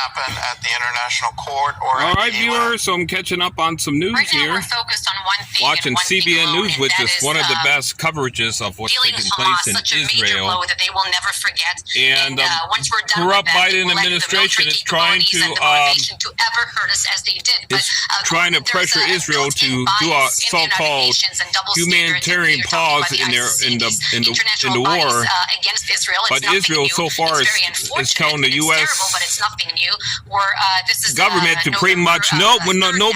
happen at the International Court or all right, viewers, so I'm catching up on some news right here. Now we're focused on one thing. Watching CBN alone, News, which is one of the best coverages of what's taking place in Israel. That they will never forget. And once we're done corrupt with that, Biden administration is trying to ever hurt us as they did. But, trying to pressure Israel to do a so-called humanitarian pause in the war. Against Israel. But Israel so far is telling the U.S. government to pretty much no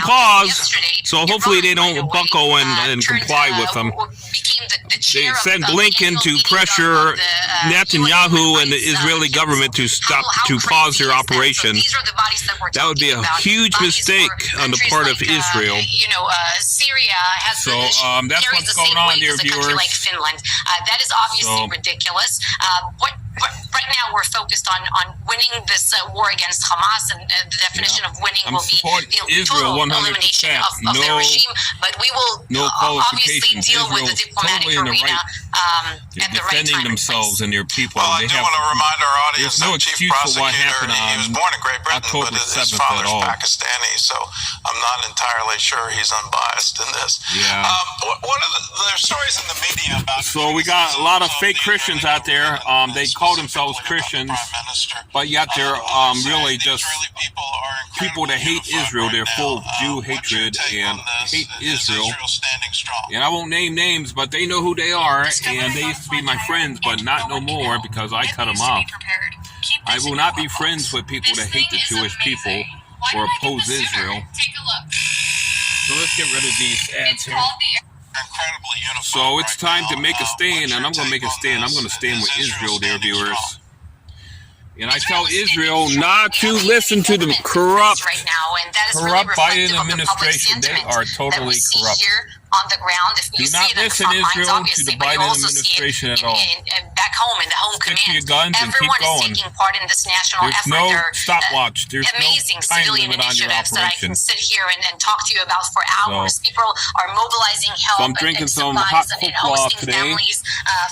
pause. So hopefully they don't buckle and comply with them. They sent Blinken to pressure Netanyahu and the Israeli government to pause their operation. That would be a huge mistake on the part of Israel. Syria has so that's what's going on, dear viewers. Like Finland. That is obviously ridiculous. Right now we're focused on winning this war against Hamas, and the definition of winning will be the total elimination of their regime. But we will obviously deal with the diplomatic arena at the right time. Defending themselves and their people. Well, I do want to remind our audience that Chief Prosecutor, he was born in Great Britain, but his father's Pakistani, so I'm not entirely sure he's unbiased in this. Yeah. There's stories in the media about. So we got a lot of fake Christians out there. They call themselves Christians, but yet they're really just people that hate Israel. They're full of Jew hatred and hate Israel. And I won't name names, but they know who they are, and they used to be my friends, but not no more because I cut them off. I will not be friends with people that hate the Jewish people or oppose Israel. So let's get rid of these ads here. So it's time to make a stand, and I'm going to make a stand. I'm going to stand with Israel, dear viewers. And I tell Israel not to listen to the corrupt Biden administration. They are totally corrupt. On the ground, if do not listen, Israel, to the Biden administration at all. Back home in the home command, your guns and keep going. Is taking part in this national effort. No stopwatch. There's amazing no time civilian limit on your initiatives that I can operation. sit here and talk to you about for hours. People are mobilizing help. So I'm drinking some hot cocoa today. Families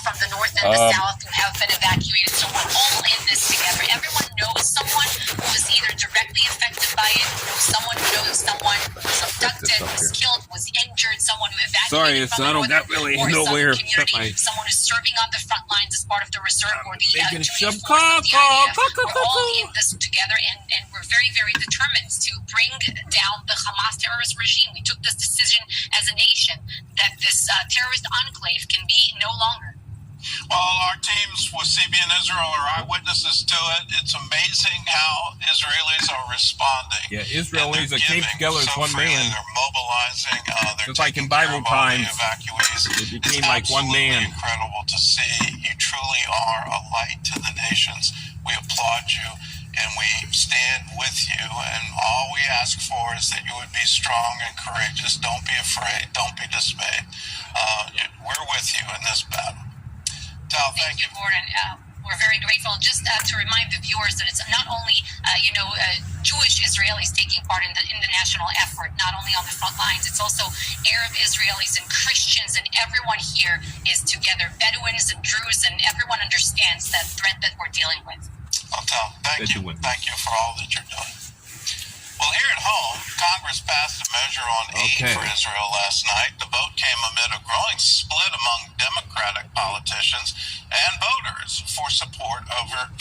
from the north and the south who have been evacuated. So we're all in this together. Everyone knows someone who was either directly affected by it, someone who knows someone who was abducted, was killed, was injured, someone who evacuated I don't got really nowhere. Someone who's serving on the front lines as part of the reserve or the making some we're all in this together, and we're very, very determined to bring down the Hamas terrorist regime. We took this decision as a nation that this terrorist enclave can be no longer. Well, our teams with CBN Israel are eyewitnesses to it. It's amazing how Israelis are responding. Yeah, Israelis that came together as one man. They're mobilizing. Just like in Bible times, it became like one man. It's incredible to see. You truly are a light to the nations. We applaud you, and we stand with you. And all we ask for is that you would be strong and courageous. Don't be afraid. Don't be dismayed. We're with you in this battle. Thank you, Gordon. We're very grateful. Just to remind the viewers that it's not only, Jewish Israelis taking part in the national effort, not only on the front lines, it's also Arab Israelis and Christians, and everyone here is together. Bedouins and Druze, and everyone understands that threat that we're dealing with. Thank you. Thank you for all that you're doing. Well, here at home, Congress passed a measure on aid for Israel last night. The vote came amid a growing split among Democratic politicians and voters for support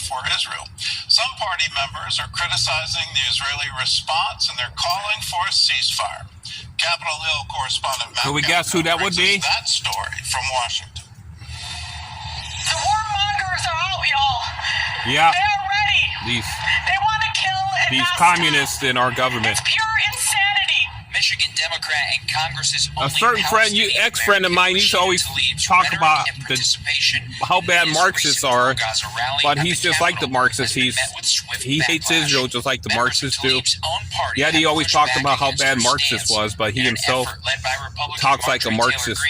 for Israel. Some party members are criticizing the Israeli response, and they're calling for a ceasefire. Capitol Hill correspondent Matt Can we guess who that would be? That story from Washington. The warmongers are out, y'all. Yeah. They are ready. They want to kill these communists in our government. It's pure insanity. Michigan Democrat and Congress's a certain ex-friend of mine used to always talk about how bad Marxists are, but he's just like the Marxists. He hates Israel just like the Marxists do. Yet he always talked about how bad Marxist was, but he himself talks like a Marxist.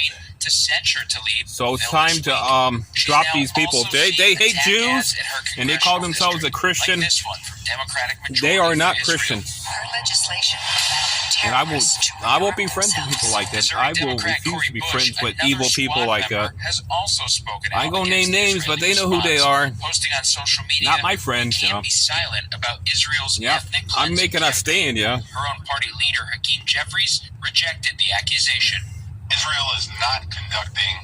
So it's time to drop these people. They hate Jews, and they call themselves a Christian. They are not Christians. legislation. And I won't be friends with people like that. I will refuse to be friends with evil people like has also spoken I ain't gonna name names, but they know who they are. Posting on social media, not my friends, can't be silent about Israel's ethnic cleansing. I'm making a stand, Her own party leader, Hakeem Jeffries, rejected the accusation. Israel is not conducting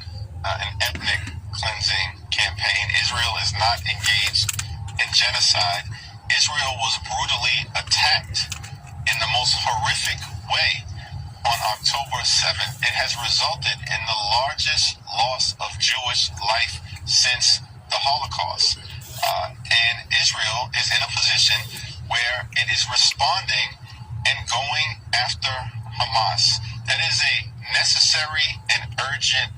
an ethnic cleansing campaign. Israel is not engaged in genocide. Israel was brutally attacked in the most horrific way on October 7th. It has resulted in the largest loss of Jewish life since the Holocaust. And Israel is in a position where it is responding and going after Hamas. That is a necessary and urgent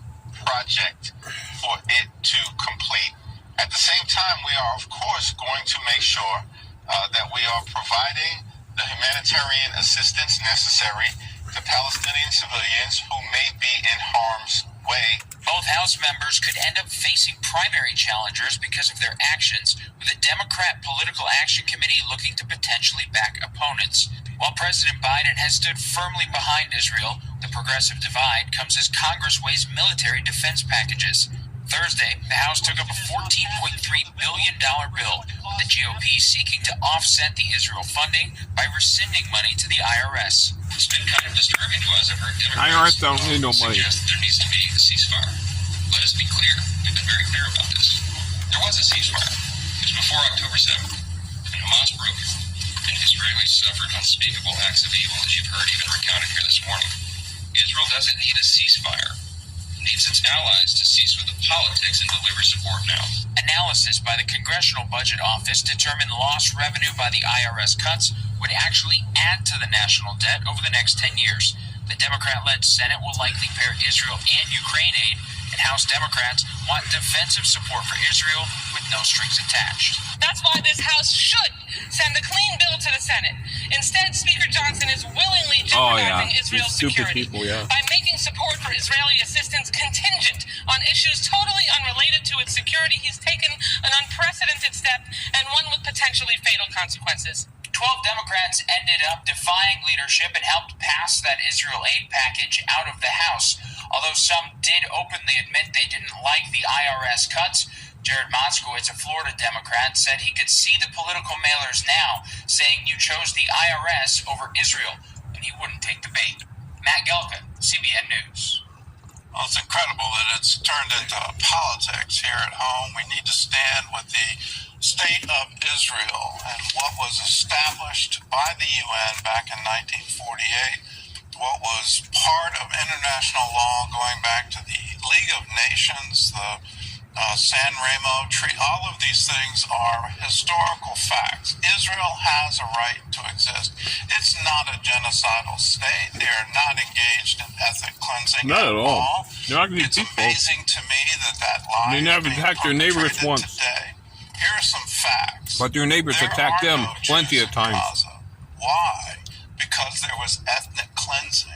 project for it to complete. At the same time, we are, of course, going to make sure that we are providing the humanitarian assistance necessary to Palestinian civilians who may be in harm's way. Both House members could end up facing primary challengers because of their actions, with a Democrat Political Action Committee looking to potentially back opponents. While President Biden has stood firmly behind Israel, the progressive divide comes as Congress weighs military defense packages. Thursday, the House took up a $14.3 billion bill, with the GOP seeking to offset the Israel funding by rescinding money to the IRS. It's been kind of disturbing to us. I've heard IRS don't need no money. Suggest there needs to be a ceasefire. Let us be clear. We've been very clear about this. There was a ceasefire. It was before October 7th, and Hamas broke it. And Israelis suffered unspeakable acts of evil, as you've heard even recounted here this morning. Israel doesn't need a ceasefire. Needs its allies to cease with the politics and deliver support now. Analysis by the Congressional Budget Office determined lost revenue by the IRS cuts would actually add to the national debt over the next 10 years. The Democrat-led Senate will likely pair Israel and Ukraine aid, and House Democrats want defensive support for Israel with no strings attached. That's why this House should send a clean bill to the Senate. Instead, Speaker Johnson is willingly jeopardizing Israel's security by making support for Israeli assistance contingent on issues totally unrelated to its security. He's taken an unprecedented step and one with potentially fatal consequences. 12 Democrats ended up defying leadership and helped pass that Israel aid package out of the House. Although some did openly admit they didn't like the IRS cuts, Jared Moskowitz, a Florida Democrat, said he could see the political mailers now saying you chose the IRS over Israel, and he wouldn't take the bait. Matt Gelka, CBN News. Well, it's incredible that it's turned into politics here at home. We need to stand with the state of Israel and what was established by the UN back in 1948, what was part of international law going back to the League of Nations, the San Remo Treaty. All of these things are historical facts. Israel has a right to exist. It's not a genocidal state. They are not engaged in ethnic cleansing not at all. It's amazing to me that lie. They never attacked their neighbors once. Today. Here are some facts. But their neighbors attacked them plenty of times. Why? Because there was ethnic cleansing.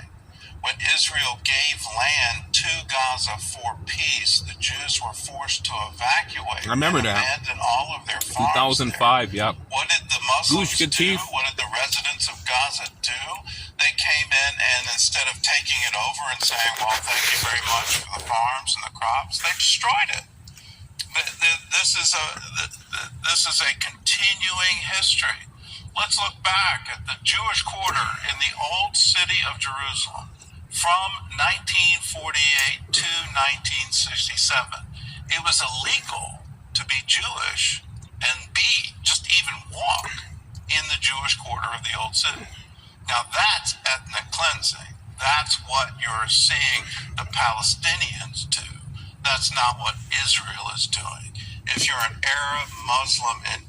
When Israel gave land to Gaza for peace, the Jews were forced to evacuate. I remember that. Abandon all of their farms 2005, there. yep. What did the Muslims do? What did the residents of Gaza do? They came in and instead of taking it over and saying, well, thank you very much for the farms and the crops, they destroyed it. This is a continuing history. Let's look back at the Jewish quarter in the old city of Jerusalem. From 1948 to 1967, it was illegal to be Jewish and just even walk in the Jewish quarter of the old city. Now that's ethnic cleansing. That's what you're seeing the Palestinians do. That's not what Israel is doing. If you're an Arab Muslim in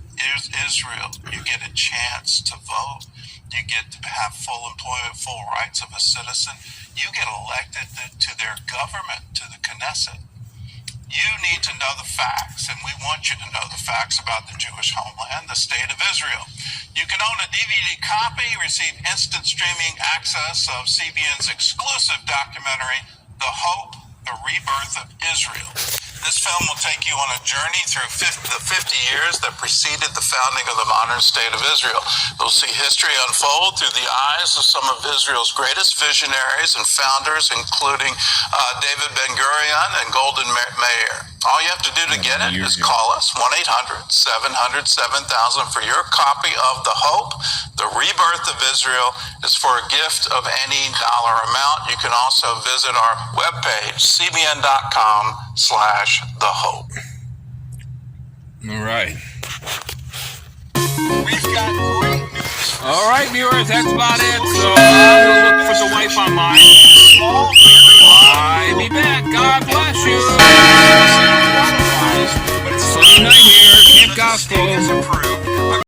Israel, you get a chance to vote. You get to have full employment, full rights of a citizen. You get elected to their government, to the Knesset. You need to know the facts, and we want you to know the facts about the Jewish homeland, the state of Israel. You can own a DVD copy, receive instant streaming access of CBN's exclusive documentary, The Hope, the Rebirth of Israel. This film will take you on a journey through the 50 years that preceded the founding of the modern state of Israel. You'll see history unfold through the eyes of some of Israel's greatest visionaries and founders, including David Ben-Gurion and Golda Meir. All you have to do to get it is call us, 1-800-700-7000 for your copy of The Hope. The Rebirth of Israel is for a gift of any dollar amount. You can also visit our webpage, cbn.com/thehope. All right. We've got great news. All right, viewers, that's about it. So I'll look for the wife online. I'll be back. God bless you. Sunday night here, Camp Gospel.